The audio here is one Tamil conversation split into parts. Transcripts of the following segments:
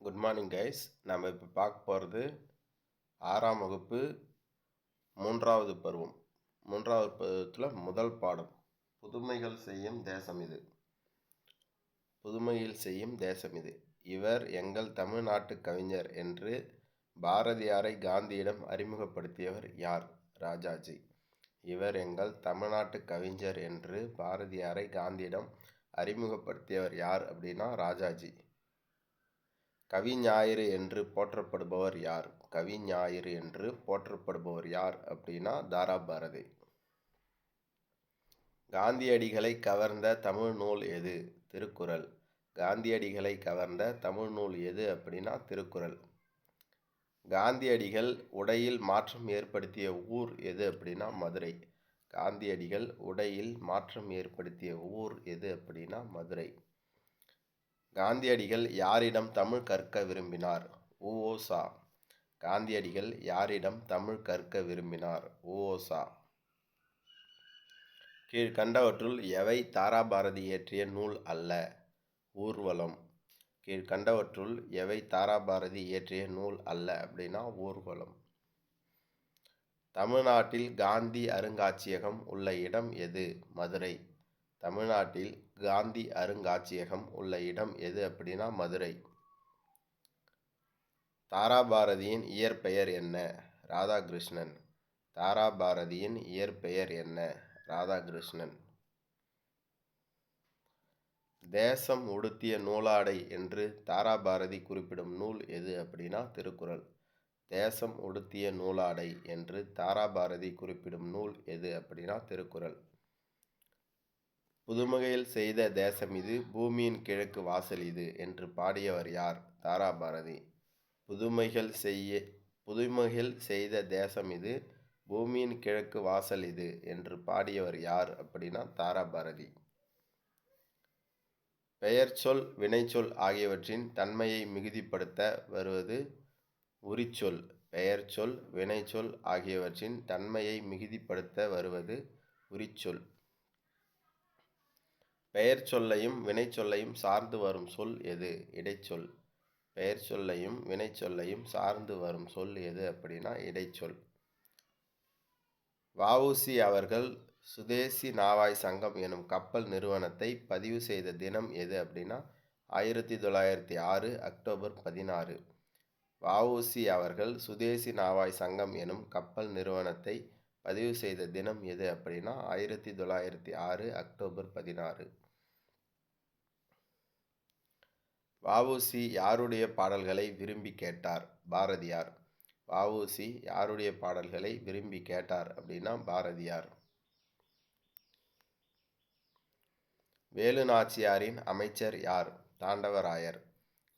Good morning guys. நம்ம இப்போ பார்க்க போகிறது 6ஆம் வகுப்பு 3வது பருவம். 3வது பருவத்தில் முதல் பாடம் புதுமைகள் செய்யும் தேசம் இது. புதுமையில் செய்யும் தேசம் இது. இவர் எங்கள் தமிழ்நாட்டு கவிஞர் என்று பாரதியாரை காந்தியிடம் அறிமுகப்படுத்தியவர் யார்? ராஜாஜி. இவர் எங்கள் தமிழ்நாட்டு கவிஞர் என்று பாரதியாரை காந்தியிடம் அறிமுகப்படுத்தியவர் யார் அப்படின்னா ராஜாஜி. கவிஞாயிறு என்று போற்றப்படுபவர் யார்? கவிஞாயிறு என்று போற்றப்படுபவர் யார் அப்படின்னா தாராபாரதி. காந்தியடிகளை கவர்ந்த தமிழ் நூல் எது? திருக்குறள். காந்தியடிகளை கவர்ந்த தமிழ் நூல் எது அப்படின்னா திருக்குறள். காந்தியடிகள் உடையில் மாற்றம் ஏற்படுத்திய ஊர் எது அப்படின்னா மதுரை. காந்தியடிகள் உடையில் மாற்றம் ஏற்படுத்திய ஊர் எது அப்படின்னா மதுரை. காந்தியடிகள் யாரிடம் தமிழ் கற்க விரும்பினார்? உ.ஓ.சா. காந்தியடிகள் யாரிடம் தமிழ் கற்க விரும்பினார்? உ.ஓ.சா. கீழ்கண்டவற்றுள் எவை தாராபாரதி இயற்றிய நூல் அல்ல? ஊர்வலம். கீழ்கண்டவற்றுள் எவை தாராபாரதி இயற்றிய நூல் அல்ல அப்படின்னா ஊர்வலம். தமிழ்நாட்டில் காந்தி அருங்காட்சியகம் உள்ள இடம் எது? மதுரை. தமிழ்நாட்டில் காந்தி அருங்காட்சியகம் உள்ள இடம் எது அப்படின்னா மதுரை. தாராபாரதியின் இயற்பெயர் என்ன? ராதாகிருஷ்ணன். தாராபாரதியின் இயற்பெயர் என்ன? ராதாகிருஷ்ணன். தேசம் உடுத்திய நூலாடை என்று தாராபாரதி குறிப்பிடும் நூல் எது அப்படின்னா திருக்குறள். தேசம் உடுத்திய நூலாடை என்று தாராபாரதி குறிப்பிடும் நூல் எது அப்படின்னா திருக்குறள். புதுமையில் செய்த தேசம் இது, பூமியின் கிழக்கு வாசல் இது என்று பாடியவர் யார்? தாராபாரதி. புதுமைகள் செய்த தேசம் இது, பூமியின் கிழக்கு வாசல் இது என்று பாடியவர் யார் அப்படின்னா தாராபாரதி. பெயர்ச்சொல் வினைச்சொல் ஆகியவற்றின் தன்மையை மிகுதிப்படுத்த வருவது உரிச்சொல். பெயர்ச்சொல் வினைச்சொல் ஆகியவற்றின் தன்மையை மிகுதிப்படுத்த வருவது உரிச்சொல். பெயர் சொல்லையும் வினைச்சொல்லையும் சார்ந்து வரும் சொல் எது? இடைச்சொல். பெயர் சொல்லையும் வினைச்சொல்லையும் சார்ந்து வரும் சொல் எது அப்படின்னா இடைச்சொல். வ.உ.சி. அவர்கள் சுதேசி நாவாய் சங்கம் எனும் கப்பல் நிறுவனத்தை பதிவு செய்த தினம் எது அப்படின்னா 1906 அக்டோபர் 16. வ.உ.சி. அவர்கள் சுதேசி நாவாய் சங்கம் எனும் கப்பல் நிறுவனத்தை பதிவு செய்த தினம் எது அப்படின்னா 1906 அக்டோபர் 16. வ.உ.சி. யாருடைய பாடல்களை விரும்பி கேட்டார்? பாரதியார். வ.உ.சி. யாருடைய பாடல்களை விரும்பி கேட்டார் அப்படின்னா பாரதியார். வேலுநாச்சியாரின் அமைச்சர் யார்? தாண்டவராயர்.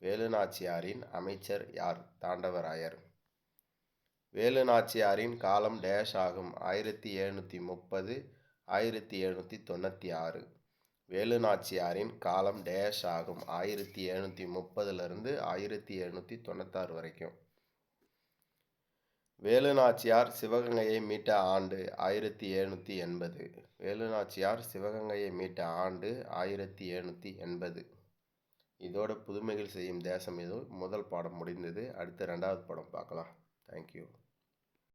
வேலுநாச்சியாரின் அமைச்சர் யார்? தாண்டவராயர். வேலுநாச்சியாரின் காலம் டேஷ் ஆகும் 1730 1796. வேலுநாச்சியாரின் காலம் டேஷ் ஆகும் 1730 1796 வரைக்கும். வேலுநாச்சியார் சிவகங்கையை மீட்ட ஆண்டு 1780. வேலுநாச்சியார் சிவகங்கையை மீட்ட ஆண்டு 1780. இதோட புதுமைகள் செய்யும் தேசம் இது முதல் பாடம் முடிந்தது. அடுத்து 2வது பாடம் பார்க்கலாம். தேங்க்யூ.